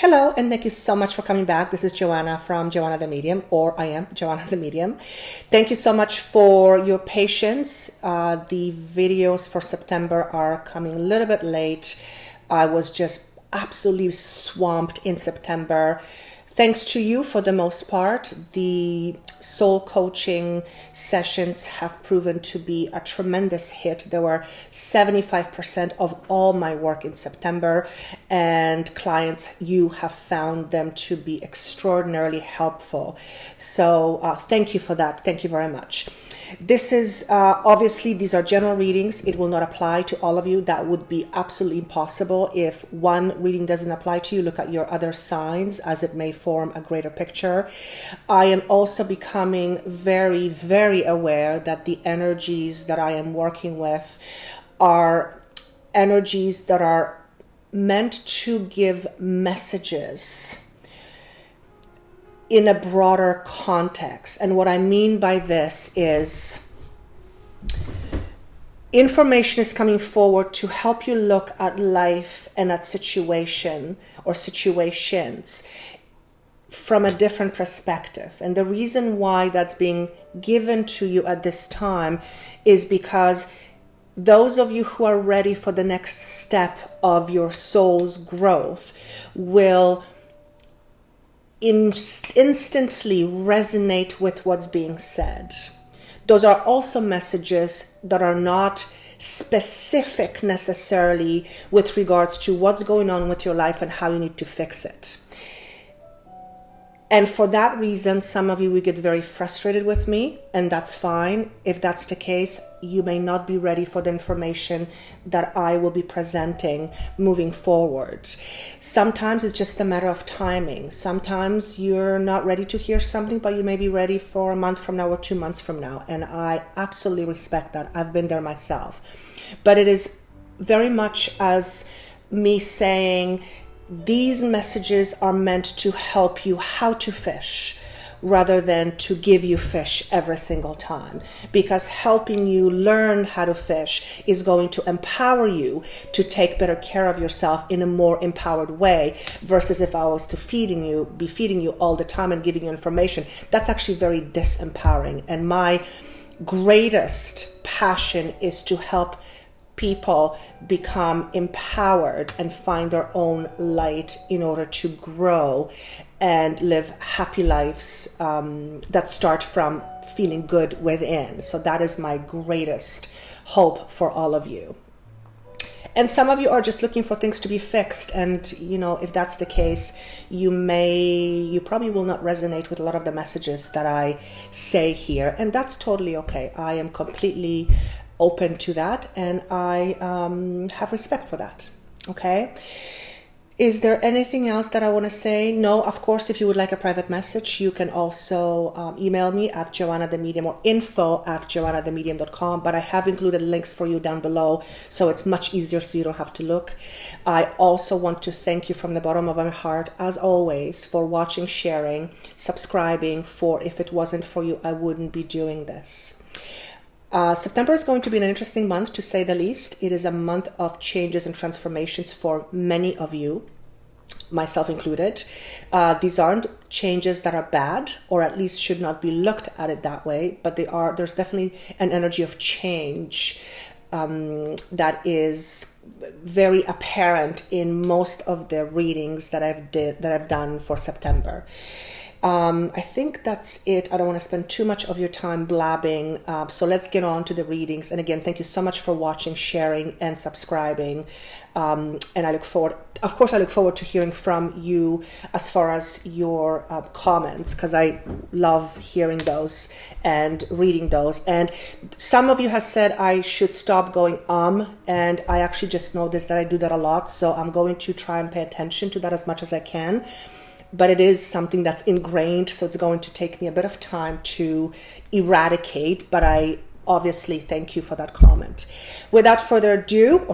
Hello, and thank you so much for coming back. This is Joanna from Joanna the Medium, or I am Joanna the Medium. Thank you so much for your patience. The videos for September are coming a little bit late. I was just absolutely swamped in September. Thanks to you for the most part. The soul coaching sessions have proven to be a tremendous hit. There were 75% of all my work in September, and clients, you have found them to be extraordinarily helpful. So thank you for that. Thank you very much. This is obviously, these are general readings. It will not apply to all of you. That would be absolutely impossible. If one reading doesn't apply to you, look at your other signs as it may form a greater picture. I am also becoming very, very aware that the energies that I am working with are energies that are meant to give messages in a broader context. And what I mean by this is information is coming forward to help you look at life and at situation or situations from a different perspective. And the reason why that's being given to you at this time is because those of you who are ready for the next step of your soul's growth will instantly resonate with what's being said. Those are also messages that are not specific necessarily with regards to what's going on with your life and how you need to fix it. And for that reason, some of you will get very frustrated with me, and that's fine. If that's the case, you may not be ready for the information that I will be presenting moving forward. Sometimes it's just a matter of timing. Sometimes you're not ready to hear something, but you may be ready for a month from now or 2 months from now. And I absolutely respect that. I've been there myself. But it is very much as me saying, these messages are meant to help you how to fish rather than to give you fish every single time, because helping you learn how to fish is going to empower you to take better care of yourself in a more empowered way, versus if I was to be feeding you all the time and giving you information. That's actually very disempowering. And my greatest passion is to help people become empowered and find their own light in order to grow and live happy lives that start from feeling good within. So that is my greatest hope for all of you. And some of you are just looking for things to be fixed. And, if that's the case, you probably will not resonate with a lot of the messages that I say here. And that's totally okay. I am completely open to that, and I have respect for that. Okay. Is there anything else that I want to say? No, of course, if you would like a private message, you can also email me at joannahthemedium or info@joannahthemedium.com, but I have included links for you down below, so it's much easier so you don't have to look. I also want to thank you from the bottom of my heart, as always, for watching, sharing, subscribing, for if it wasn't for you, I wouldn't be doing this. September is going to be an interesting month, to say the least. It is a month of changes and transformations for many of you, myself included. These aren't changes that are bad, or at least should not be looked at it that way, but there's definitely an energy of change that is very apparent in most of the readings that I've done for September. I think that's it. I don't want to spend too much of your time blabbing. So let's get on to the readings. And again, thank you so much for watching, sharing, and subscribing. And I look forward to hearing from you as far as your comments, because I love hearing those and reading those. And some of you have said I should stop going and I actually just noticed that I do that a lot. So I'm going to try and pay attention to that as much as I can. But it is something that's ingrained, so it's going to take me a bit of time to eradicate, but I obviously thank you for that comment. Without further ado,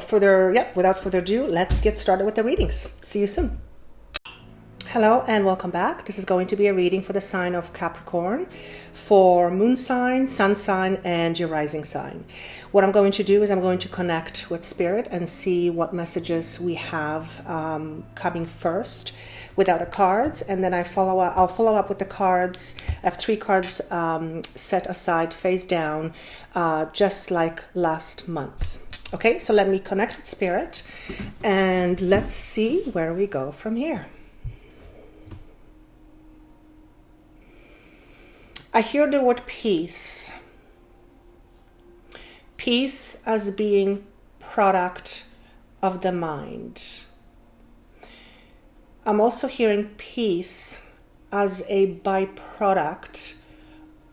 let's get started with the readings. See you soon. Hello and welcome back. This is going to be a reading for the sign of Capricorn, for moon sign, sun sign, and your rising sign. What I'm going to do is I'm going to connect with spirit and see what messages we have coming first without the cards, and then I'll follow up with the cards. I have 3 cards set aside face down, just like last month. Okay, so let me connect with Spirit and let's see where we go from here. I hear the word peace. Peace as being product of the mind. I'm also hearing peace as a byproduct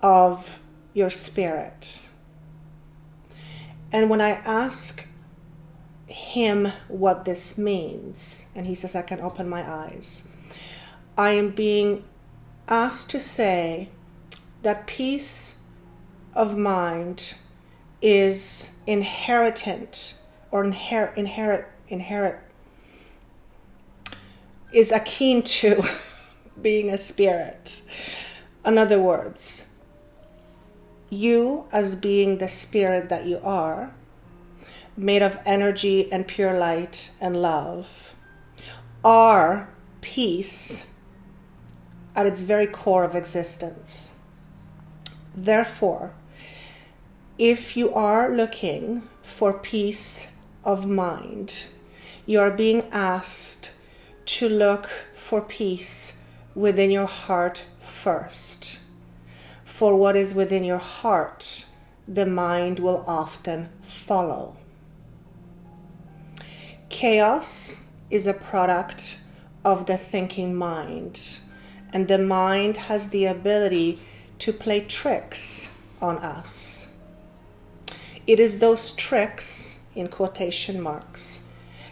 of your spirit. And when I ask him what this means, and he says I can open my eyes, I am being asked to say that peace of mind is inheritant, or is akin to being a spirit. In other words, you as being the spirit that you are, made of energy and pure light and love, are peace at its very core of existence. Therefore, if you are looking for peace of mind, you are being asked to look for peace within your heart first. For what is within your heart, the mind will often follow. Chaos is a product of the thinking mind, and the mind has the ability to play tricks on us. It is those tricks, in quotation marks,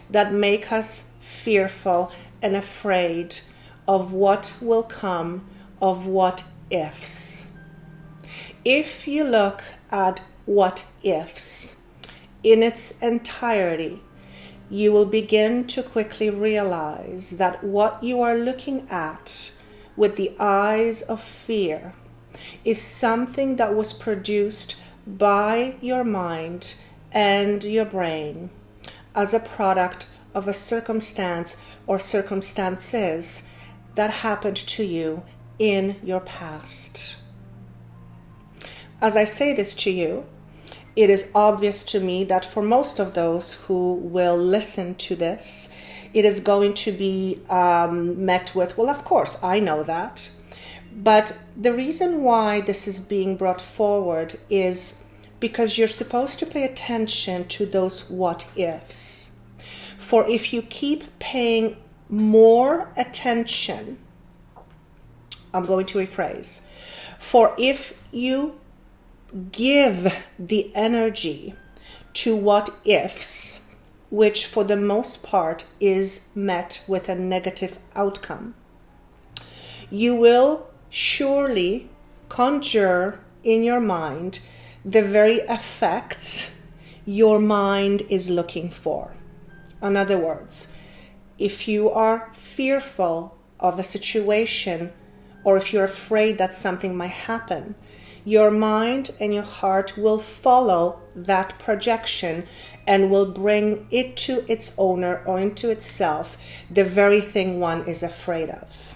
that make us fearful and afraid of what will come, of what ifs. If you look at what ifs in its entirety, you will begin to quickly realize that what you are looking at with the eyes of fear is something that was produced by your mind and your brain as a product of a circumstance or circumstances that happened to you in your past. As I say this to you, it is obvious to me that for most of those who will listen to this, it is going to be met with, well, of course, I know that. But the reason why this is being brought forward is because you're supposed to pay attention to those what ifs. For if you keep paying more attention, I'm going to rephrase, for if you give the energy to what ifs, which for the most part is met with a negative outcome, you will surely conjure in your mind the very effects your mind is looking for. In other words, if you are fearful of a situation, or if you're afraid that something might happen, your mind and your heart will follow that projection and will bring it to its owner or into itself the very thing one is afraid of.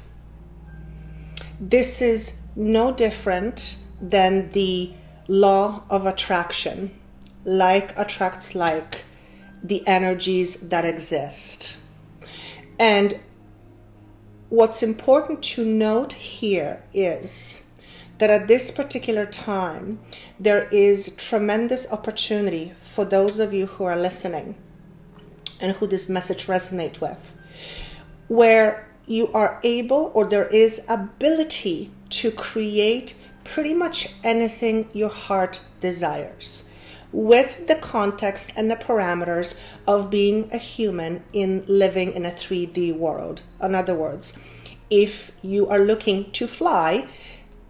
This is no different than the law of attraction. Like attracts like, the energies that exist. And what's important to note here is that at this particular time, there is tremendous opportunity for those of you who are listening and who this message resonates with, where you are able, or there is ability to create pretty much anything your heart desires, with the context and the parameters of being a human in living in a 3D world. In other words, if you are looking to fly,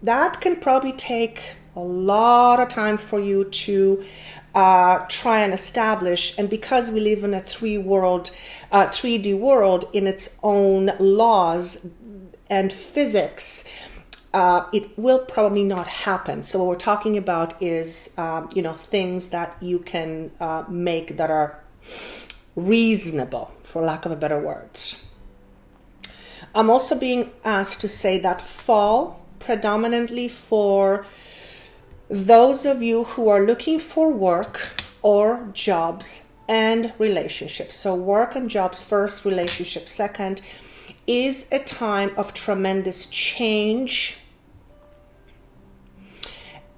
that can probably take a lot of time for you to try and establish. And because we live in a 3D world in its own laws and physics, it will probably not happen. So what we're talking about is, things that you can make that are reasonable, for lack of a better word. I'm also being asked to say that fall, predominantly for those of you who are looking for work or jobs and relationships. So work and jobs first, relationship second, is a time of tremendous change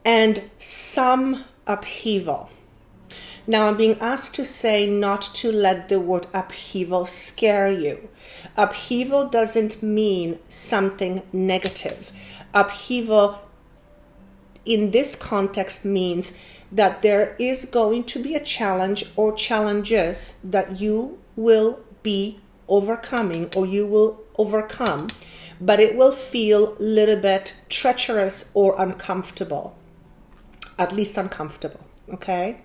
and some upheaval. Now, I'm being asked to say not to let the word upheaval scare you. Upheaval doesn't mean something negative. Upheaval in this context means that there is going to be a challenge or challenges that you will be overcoming or you will overcome, but it will feel a little bit treacherous or uncomfortable, at least uncomfortable, okay?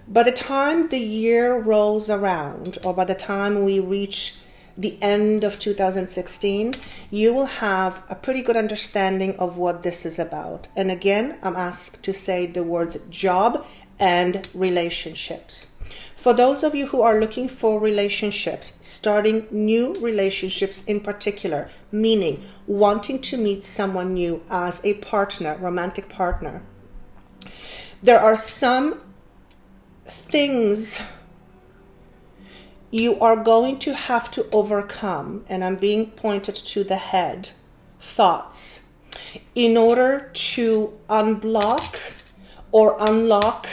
By the time the year rolls around, or by the time we reach the end of 2016, you will have a pretty good understanding of what this is about. And again, I'm asked to say the words job and relationships. For those of you who are looking for relationships, starting new relationships in particular, meaning wanting to meet someone new as a partner, romantic partner, there are some things you are going to have to overcome, and I'm being pointed to the head, thoughts, in order to unblock or unlock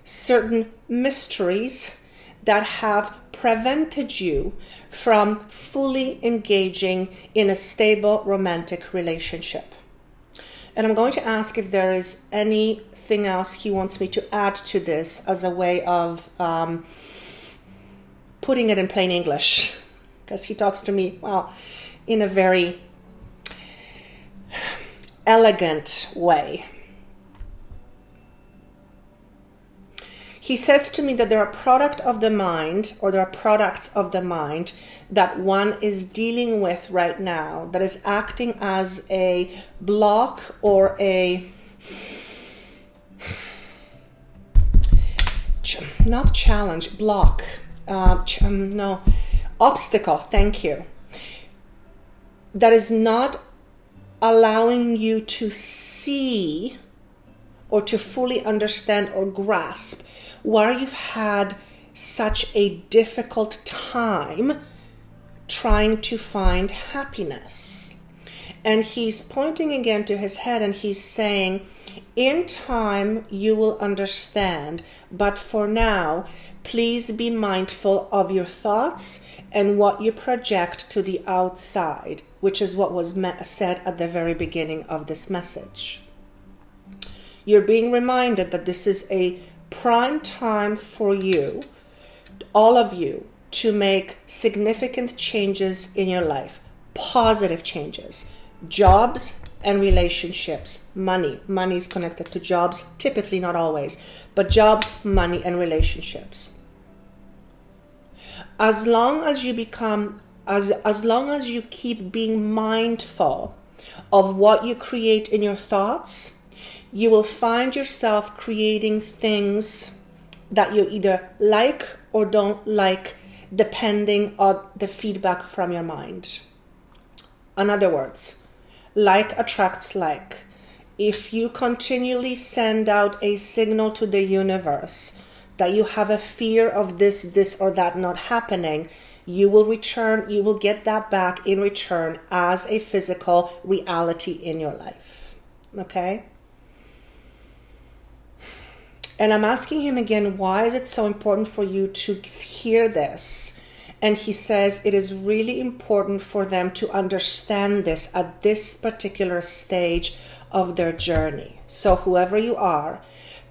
certain mysteries that have prevented you from fully engaging in a stable romantic relationship. And I'm going to ask if there is anything else he wants me to add to this as a way of putting it in plain English, because he talks to me, well, in a very elegant way. He says to me that there are product of the mind, or there are products of the mind that one is dealing with right now that is acting as a block or a not challenge, block, obstacle, thank you, that is not allowing you to see or to fully understand or grasp why you've had such a difficult time trying to find happiness. And he's pointing again to his head and he's saying, in time you will understand, but for now, please be mindful of your thoughts and what you project to the outside, which is what was said at the very beginning of this message. You're being reminded that this is a prime time for you, all of you, to make significant changes in your life, positive changes, jobs and relationships, money. Money is connected to jobs, typically, not always, but jobs, money, and relationships. As long as you keep being mindful of what you create in your thoughts, you will find yourself creating things that you either like or don't like, depending on the feedback from your mind. In other words, like attracts like. If you continually send out a signal to the universe that you have a fear of this or that not happening, you will get that back in return as a physical reality in your life. Okay? And I'm asking him again, why is it so important for you to hear this? And he says it is really important for them to understand this at this particular stage of their journey. So whoever you are,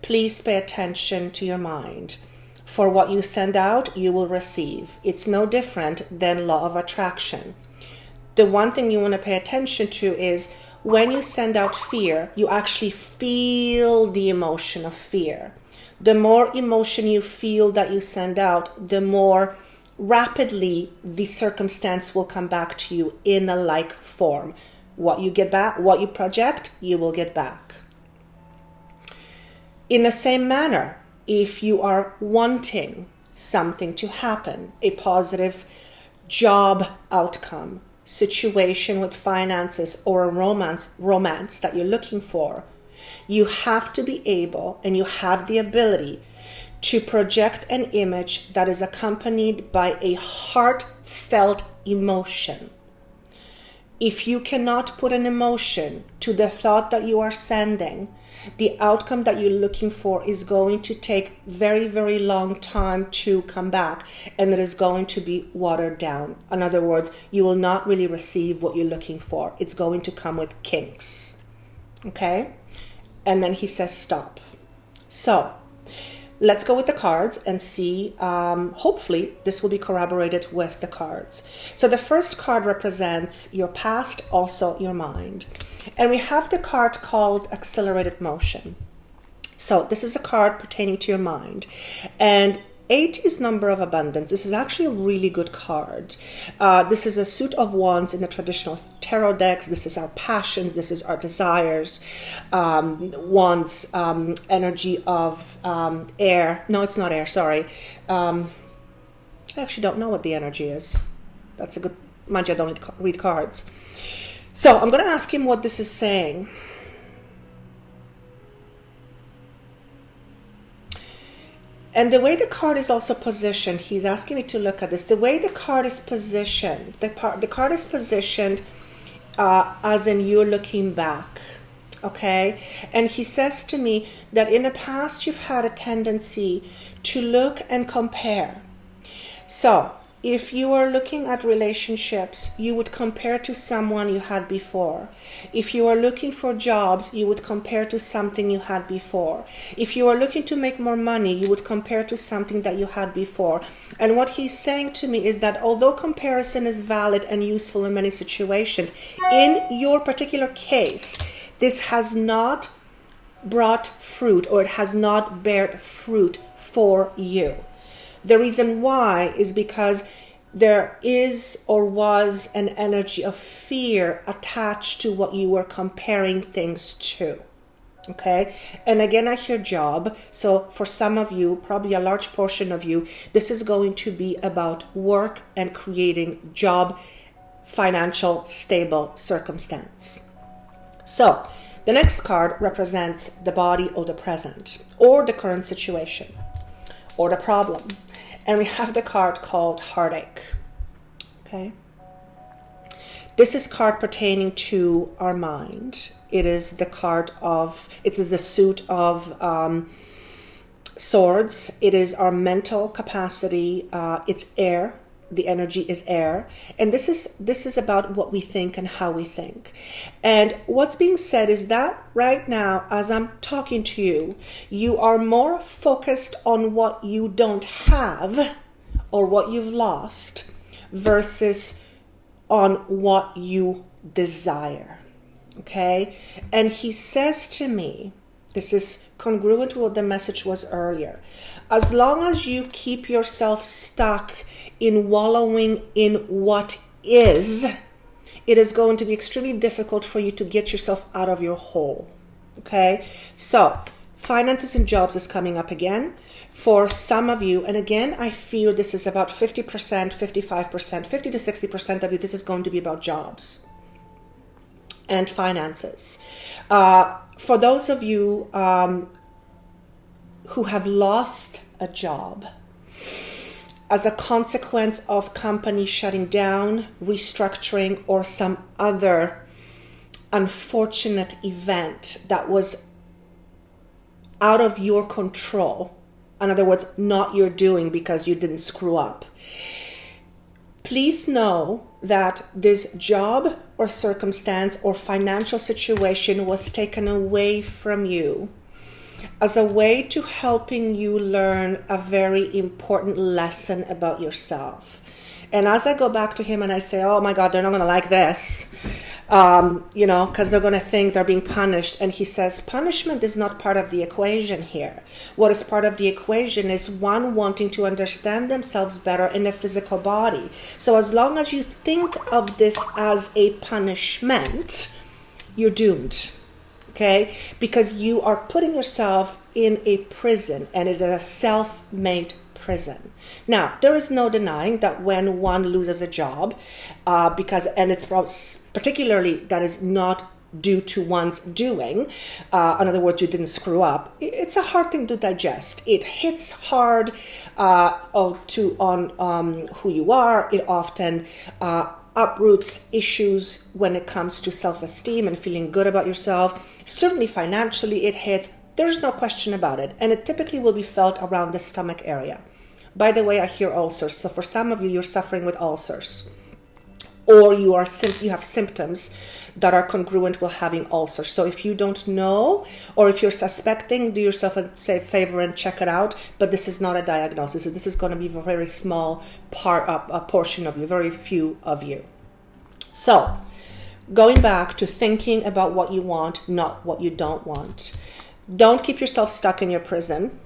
please pay attention to your mind. For what you send out, you will receive. It's no different than law of attraction. The one thing you want to pay attention to is when you send out fear, you actually feel the emotion of fear. The more emotion you feel that you send out, the more rapidly the circumstance will come back to you in a like form. What you get back, what you project, you will get back. In the same manner, if you are wanting something to happen, a positive job outcome, situation with finances or a romance that you're looking for, you have to be able and you have the ability to project an image that is accompanied by a heartfelt emotion. If you cannot put an emotion to the thought that you are sending, the outcome that you're looking for is going to take very, very long time to come back, and it is going to be watered down. In other words, you will not really receive what you're looking for. It's going to come with kinks. Okay? And then he says stop. So let's go with the cards and see, hopefully this will be corroborated with the cards. So the first card represents your past, also your mind. And we have the card called Accelerated Motion. So this is a card pertaining to your mind. And 8 is number of abundance. This is actually a really good card. This is a suit of wands in the traditional tarot decks. This is our passions. This is our desires. Wands, energy of air. No, it's not air, sorry. I actually don't know what the energy is. That's a good, mind you, I don't read cards. So I'm going to ask him what this is saying. And the way the card is also positioned, he's asking me to look at this. The way the card is positioned, the card is positioned as in you're looking back, okay? And he says to me that in the past you've had a tendency to look and compare. So if you are looking at relationships, you would compare to someone you had before. If you are looking for jobs, you would compare to something you had before. If you are looking to make more money, you would compare to something that you had before. And what he's saying to me is that although comparison is valid and useful in many situations, in your particular case, this has not brought fruit, or it has not bared fruit for you. The reason why is because there is or was an energy of fear attached to what you were comparing things to. Okay? And again, I hear job. So for some of you, probably a large portion of you, this is going to be about work and creating job, financial, stable circumstance. So the next card represents the body or the present, or the current situation, or the problem. And we have the card called Heartache. Okay? This is card pertaining to our mind. It is the card of, it is the suit of swords. It is our mental capacity. It's air. The energy is air. And this is about what we think and how we think. And what's being said is that right now, as I'm talking to you, you are more focused on what you don't have or what you've lost versus on what you desire. Okay? And he says to me, this is congruent to what the message was earlier. As long as you keep yourself stuck in wallowing in what is, it is going to be extremely difficult for you to get yourself out of your hole. Okay? So, finances and jobs is coming up again. For some of you, and again, I feel this is about 50%, 55%, 50 to 60% of you, this is going to be about jobs and finances. For those of you who have lost a job as a consequence of company shutting down, restructuring, or some other unfortunate event that was out of your control, in other words, not your doing because you didn't screw up, please know that this job or circumstance or financial situation was taken away from you as a way to helping you learn a very important lesson about yourself. And as I go back to him and I say, oh my God, they're not going to like this, because they're going to think they're being punished. And he says, punishment is not part of the equation here. What is part of the equation is one wanting to understand themselves better in a physical body. So as long as you think of this as a punishment, you're doomed. Okay? Because you are putting yourself in a prison, and it is a self-made prison. Now, there is no denying that when one loses a job, and it's particularly that is not due to one's doing, in other words, you didn't screw up, it's a hard thing to digest. It hits hard on who you are. It often uproots issues when it comes to self-esteem and feeling good about yourself. Certainly financially it hits. There's no question about it. And it typically will be felt around the stomach area. By the way, I hear ulcers. So for some of you, you're suffering with ulcers. Or you have symptoms that are congruent with having ulcers. So if you don't know, or if you're suspecting, do yourself a favor and check it out. But this is not a diagnosis. This is going to be a very small a portion of you, very few of you. So going back to thinking about what you want, not what you don't want. Don't keep yourself stuck in your prison,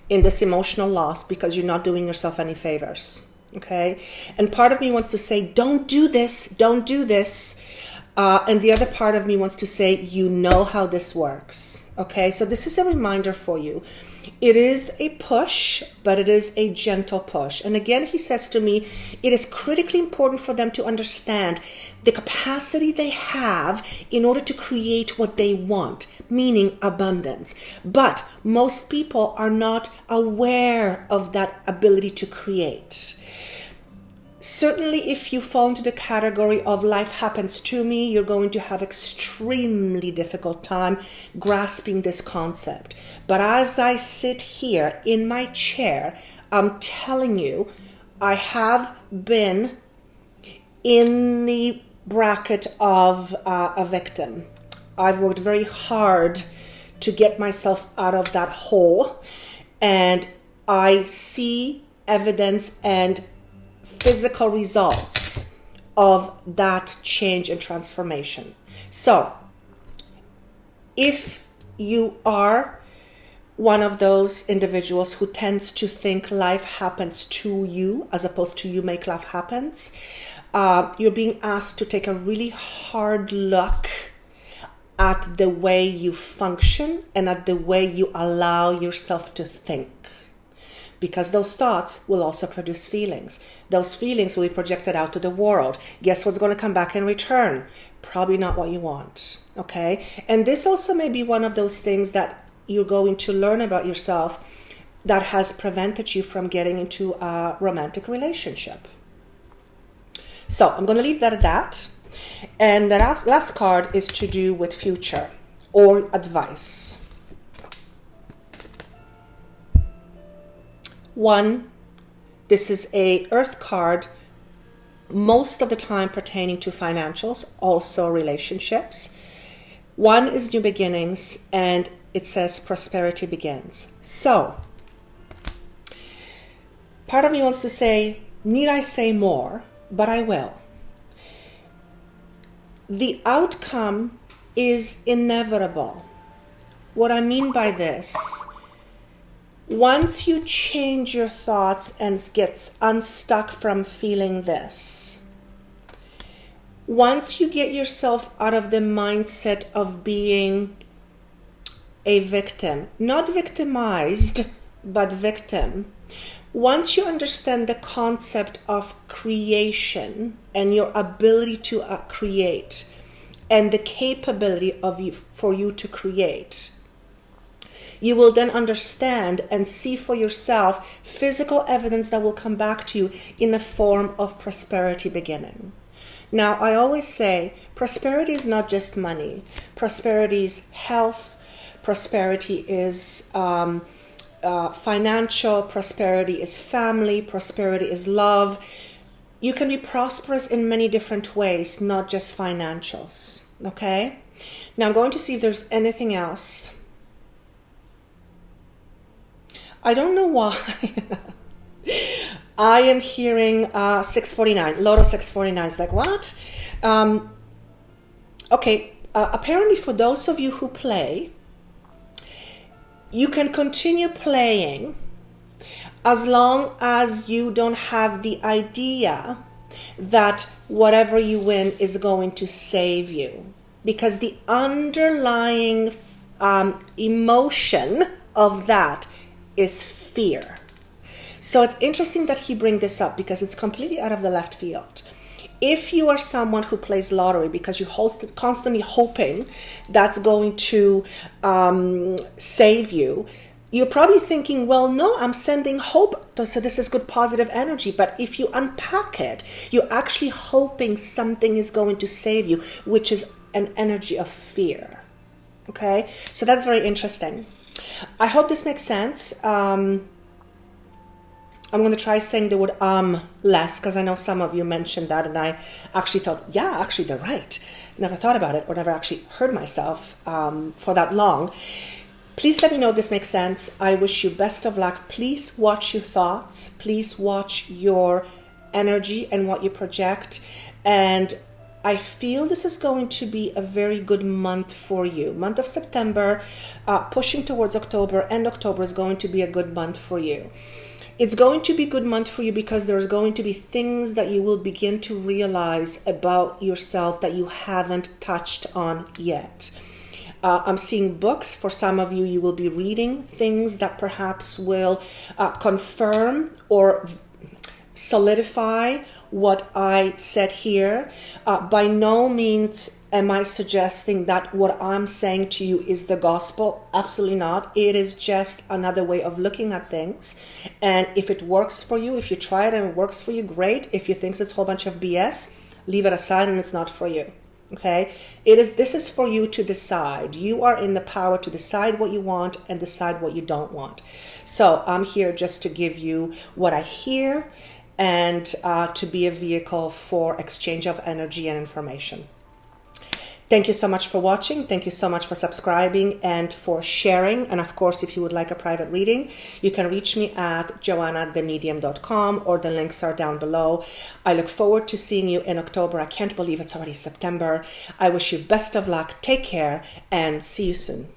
in this emotional loss, because you're not doing yourself any favors. Okay? And part of me wants to say, don't do this, don't do this. And the other part of me wants to say, you know how this works. Okay? So this is a reminder for you. It is a push, but it is a gentle push. And again, he says to me, it is critically important for them to understand the capacity they have in order to create what they want, meaning abundance. But most people are not aware of that ability to create. Certainly, if you fall into the category of life happens to me, you're going to have extremely difficult time grasping this concept. But as I sit here in my chair, I'm telling you, I have been in the bracket of a victim. I've worked very hard to get myself out of that hole, and I see evidence and physical results of that change and transformation. So if you are one of those individuals who tends to think life happens to you as opposed to you make life happens, you're being asked to take a really hard look at the way you function and at the way you allow yourself to think. Because those thoughts will also produce feelings. Those feelings will be projected out to the world. Guess what's going to come back in return? Probably not what you want. Okay? And this also may be one of those things that you're going to learn about yourself that has prevented you from getting into a romantic relationship. So I'm going to leave that at that. And the last card is to do with future or advice. 1, this is a earth card, most of the time pertaining to financials, also relationships. 1 is new beginnings, and it says prosperity begins. So, part of me wants to say, need I say more? But I will. The outcome is inevitable. What I mean by this, once you change your thoughts and get unstuck from feeling this, once you get yourself out of the mindset of being a victim, not victimized, but victim, once you understand the concept of creation and your ability to create and the capability for you to create, you will then understand and see for yourself physical evidence that will come back to you in the form of prosperity beginning. Now, I always say prosperity is not just money. Prosperity is health. Prosperity is financial. Prosperity is family. Prosperity is love. You can be prosperous in many different ways, not just financials. Okay? Now, I'm going to see if there's anything else. I don't know why. I am hearing 649, Lotto 649. It's like, what? Okay, apparently for those of you who play, you can continue playing as long as you don't have the idea that whatever you win is going to save you. Because the underlying emotion of that is fear. So it's interesting that he bring this up because it's completely out of the left field. If you are someone who plays lottery because you constantly hoping that's going to save you, you're probably thinking, well, no, I'm sending hope, so this is good positive energy. But if you unpack it, you're actually hoping something is going to save you, which is an energy of fear. Okay, so that's very interesting. I hope this makes sense. I'm going to try saying the word less, because I know some of you mentioned that, and I actually thought, yeah, actually they're right. Never thought about it, or never actually heard myself for that long. Please let me know if this makes sense. I wish you best of luck. Please watch your thoughts. Please watch your energy and what you project. And I feel this is going to be a very good month for you. Month of September, pushing towards October, and October is going to be a good month for you. It's going to be a good month for you because there's going to be things that you will begin to realize about yourself that you haven't touched on yet. I'm seeing books. For some of you, you will be reading things that perhaps will confirm or solidify what I said here. By no means am I suggesting that what I'm saying to you is the gospel. Absolutely not. It is just another way of looking at things. And if it works for you, if you try it and it works for you, great. If you think it's a whole bunch of BS, leave it aside and it's not for you. Okay, this is for you to decide. You are in the power to decide what you want and decide what you don't want. So I'm here just to give you what I hear and to be a vehicle for exchange of energy and information. Thank you so much for watching. Thank you so much for subscribing and for sharing. And of course, if you would like a private reading, you can reach me at joanna@themedium.com, or the links are down below. I look forward to seeing you in October. I can't believe it's already September. I wish you best of luck. Take care and see you soon.